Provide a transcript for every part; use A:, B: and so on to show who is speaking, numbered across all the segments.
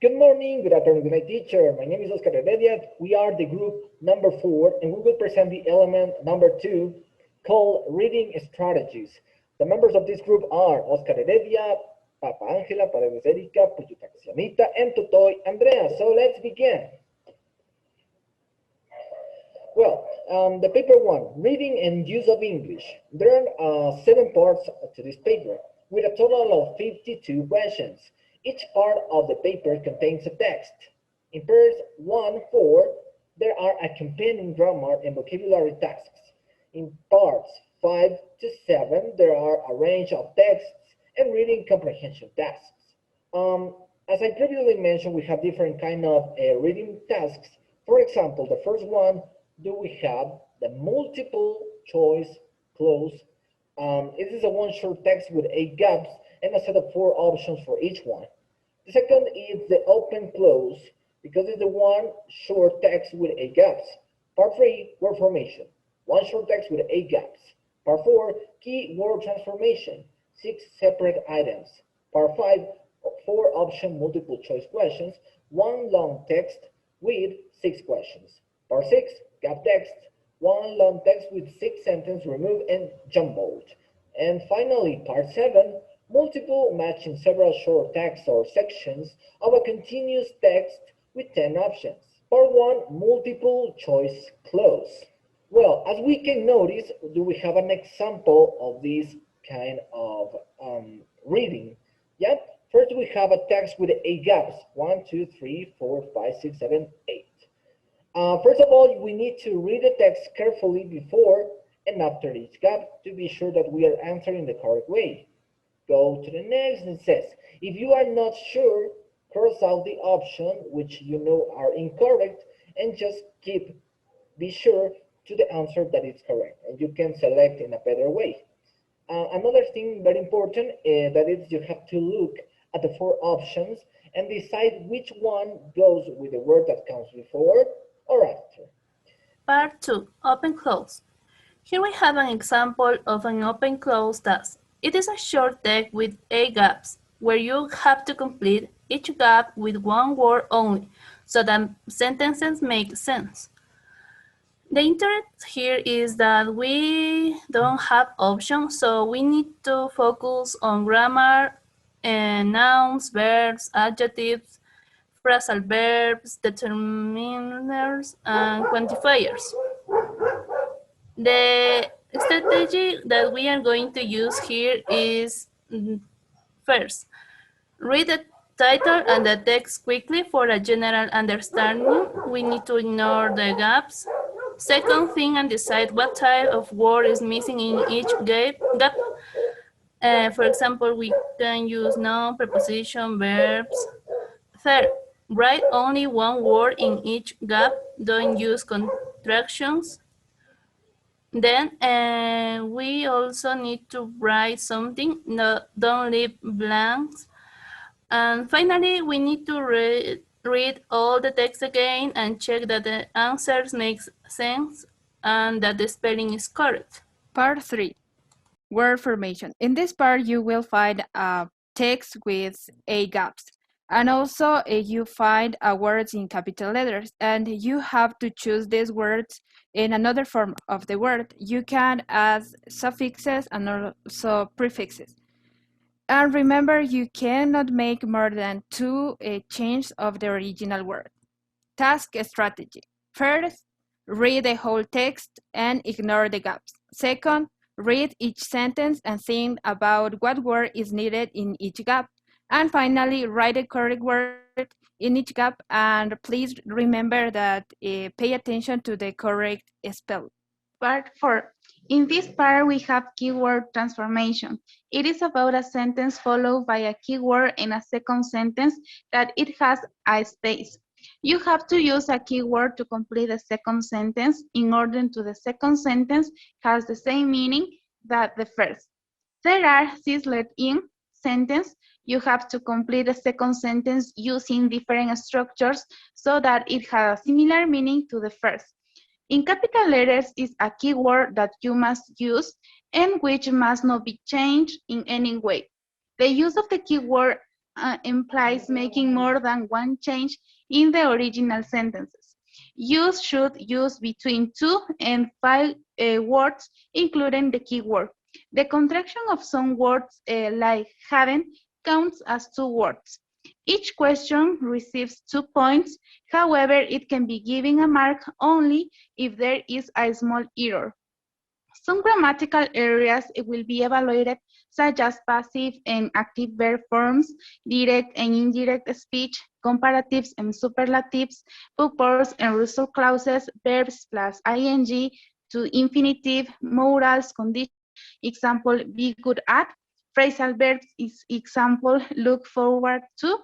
A: Good morning, good afternoon, good night, teacher. My name is Oscar Heredia. We are the group number 4, and we will present the element number 2 called reading strategies. The members of this group are Oscar Heredia, Papa Ángela, Paredes Erika, Pullutaxi Ana, and Totoy Andrea. So let's begin. Well, the paper 1, reading and use of English. There are 7 parts to this paper, with a total of 52 questions. Each part of the paper contains a text. In pairs 1, 4, there are accompanying grammar and vocabulary tasks. In parts 5 to 7, there are a range of texts and reading comprehension tasks. As I previously mentioned, we have different kind of reading tasks. For example, the first one, do we have the multiple choice clause. It is a one short text with 8 gaps and a set of 4 options for each one. The second is the open clause, because it's the one short text with 8 gaps. Part 3, word formation, one short text with 8 gaps. Part 4, key word transformation, 6 separate items. Part 5, 4 option multiple choice questions, one long text with 6 questions. Part 6, gap text, one long text with 6 sentences removed and jumbled. And finally, part 7, multiple matching several short texts or sections of a continuous text with 10 options. Part 1, multiple choice clause. Well, as we can notice, do we have an example of this kind of reading? Yep. First, we have a text with 8 gaps. 1, 2, 3, 4, 5, 6, 7, 8. First of all, we need to read the text carefully before and after each gap to be sure that we are answering the correct way. Go to the next, and it says, if you are not sure, cross out the option which you know are incorrect and just be sure to the answer that is correct, and you can select in a better way. Another thing very important that is you have to look at the 4 options and decide which one goes with the word that comes before or after.
B: Part 2, open clause. Here we have an example of an open clause task. It is a short text with 8 gaps, where you have to complete each gap with one word only, so that sentences make sense. The interest here is that we don't have options, so we need to focus on grammar and nouns, verbs, adjectives, phrasal verbs, determiners, and quantifiers. The strategy that we are going to use here is first, read the title and the text quickly for a general understanding. We need to ignore the gaps. Second thing, and decide what type of word is missing in each gap. For example, we can use noun, preposition, verbs. Third, write only one word in each gap. Don't use contractions. Then we also need to write something. No, don't leave blanks. And finally, we need to read all the text again and check that the answers make sense and that the spelling is correct.
C: Part 3, word formation. In this part, you will find a text with 8 gaps. And also you find words in capital letters, and you have to choose these words in another form of the word. You can add suffixes and also prefixes. And remember, you cannot make more than 2 changes of the original word. Task strategy. First, read the whole text and ignore the gaps. Second, read each sentence and think about what word is needed in each gap. And finally, write the correct word in each gap, and please remember that pay attention to the correct spelling.
D: Part 4. In this part, we have keyword transformation. It is about a sentence followed by a keyword and a second sentence that it has a space. You have to use a keyword to complete the second sentence in order to the second sentence has the same meaning that the first. There are 6 let-in sentence. You have to complete the second sentence using different structures so that it has a similar meaning to the first. In capital letters is a keyword that you must use and which must not be changed in any way. The use of the keyword implies making more than one change in the original sentences. You should use between 2 and 5 words, including the keyword. The contraction of some words like haven't counts as 2 words. Each question receives 2 points. However, it can be given a mark only if there is a small error. Some grammatical areas will be evaluated, such as passive and active verb forms, direct and indirect speech, comparatives and superlatives, purpose and result clauses, verbs plus ing, to infinitive, morals, condition, example, be good at, phrasal verbs is example, look forward to,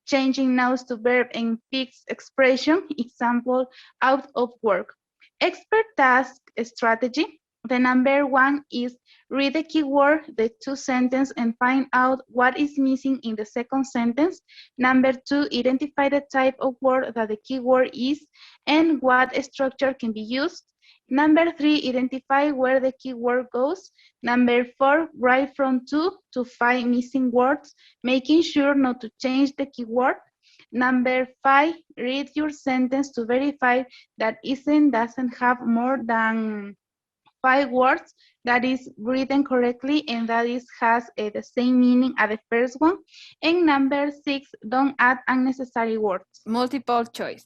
D: changing nouns to verb and fixed expression, example, out of work. Expert task strategy. The number 1 is read the keyword, the 2 sentence, and find out what is missing in the second sentence. Number 2, identify the type of word that the keyword is and what structure can be used. Number 3, identify where the keyword goes. Number 4, write from 2 to 5 missing words, making sure not to change the keyword. Number 5, read your sentence to verify that it doesn't have more than 5 words, that is written correctly and that is has the same meaning as the first one. And number 6, don't add unnecessary words.
C: Multiple choice.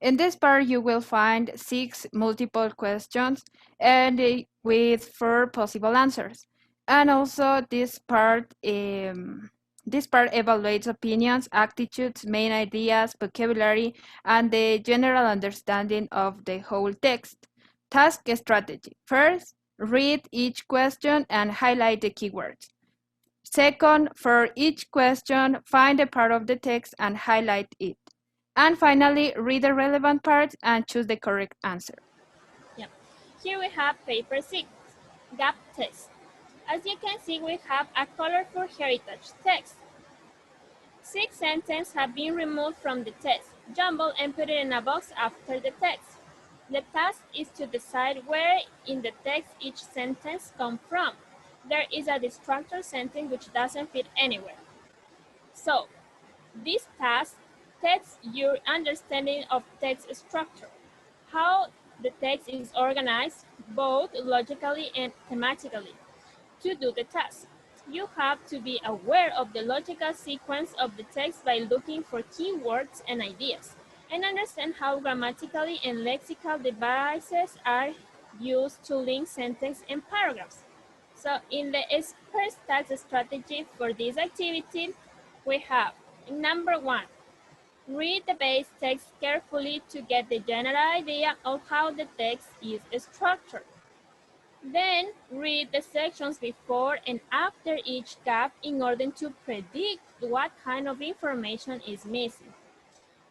C: In this part, you will find 6 multiple questions and with 4 possible answers. And also this part evaluates opinions, attitudes, main ideas, vocabulary, and the general understanding of the whole text. Task strategy. First, read each question and highlight the keywords. Second, for each question, find a part of the text and highlight it. And finally, read the relevant parts and choose the correct answer.
E: Yeah. Here we have paper 6, gap text. As you can see, we have a colorful heritage text. 6 sentences have been removed from the text, jumbled and put it in a box after the text. The task is to decide where in the text each sentence comes from. There is a distractor sentence which doesn't fit anywhere. So, this task tests your understanding of text structure, how the text is organized, both logically and thematically. To do the task, you have to be aware of the logical sequence of the text by looking for keywords and ideas, and understand how grammatically and lexical devices are used to link sentences and paragraphs. So in the expert task strategy for this activity, we have number 1, read the base text carefully to get the general idea of how the text is structured. Then read the sections before and after each gap in order to predict what kind of information is missing.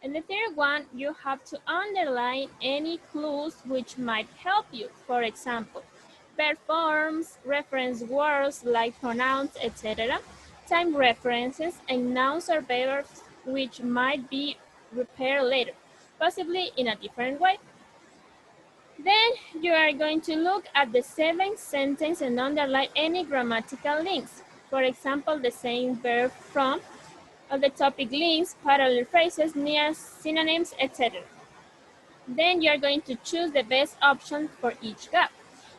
E: And the third one, you have to underline any clues which might help you. For example, verb forms, reference words like pronouns, etc., time references, and nouns or verbs which might be repaired later, possibly in a different way. Then you are going to look at the 7th sentence and underline any grammatical links. For example, the same verb from, or the topic links, parallel phrases, near synonyms, etc. Then you are going to choose the best option for each gap.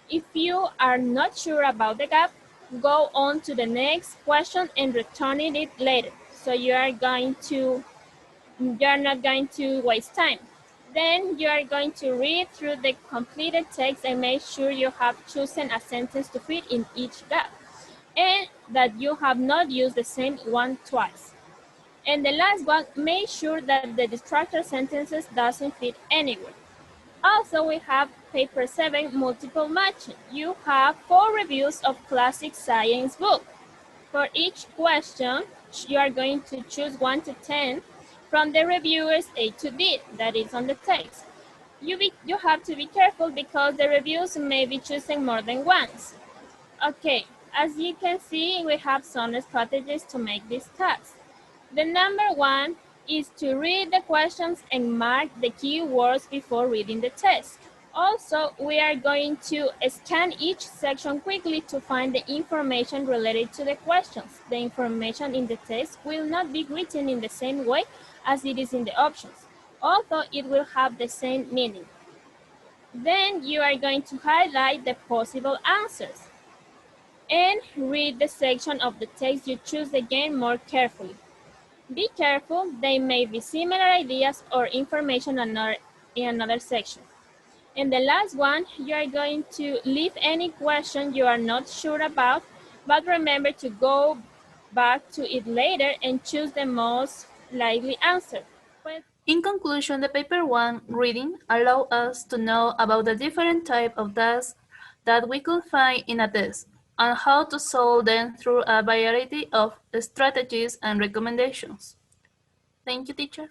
E: If you are not sure about the gap, go on to the next question and return it later. So you are not going to waste time. Then you are going to read through the completed text and make sure you have chosen a sentence to fit in each gap, and that you have not used the same one twice. And the last one, make sure that the distractor sentences doesn't fit anywhere. Also, we have paper 7, multiple matching. You have 4 reviews of classic science book. For each question, you are going to choose 1 to 10 from the reviewers A to D, that is on the text. You have to be careful because the reviews may be choosing more than once. Okay, as you can see, we have some strategies to make this task. The number 1 is to read the questions and mark the keywords before reading the text. Also, we are going to scan each section quickly to find the information related to the questions. The information in the text will not be written in the same way as it is in the options, although it will have the same meaning. Then you are going to highlight the possible answers and read the section of the text you choose again more carefully. Be careful, they may be similar ideas or information in another section. And the last one, you are going to leave any question you are not sure about, but remember to go back to it later and choose the most likely answer.
B: In conclusion, the paper 1 reading allows us to know about the different types of tasks that we could find in a test and how to solve them through a variety of strategies and recommendations. Thank you, teacher.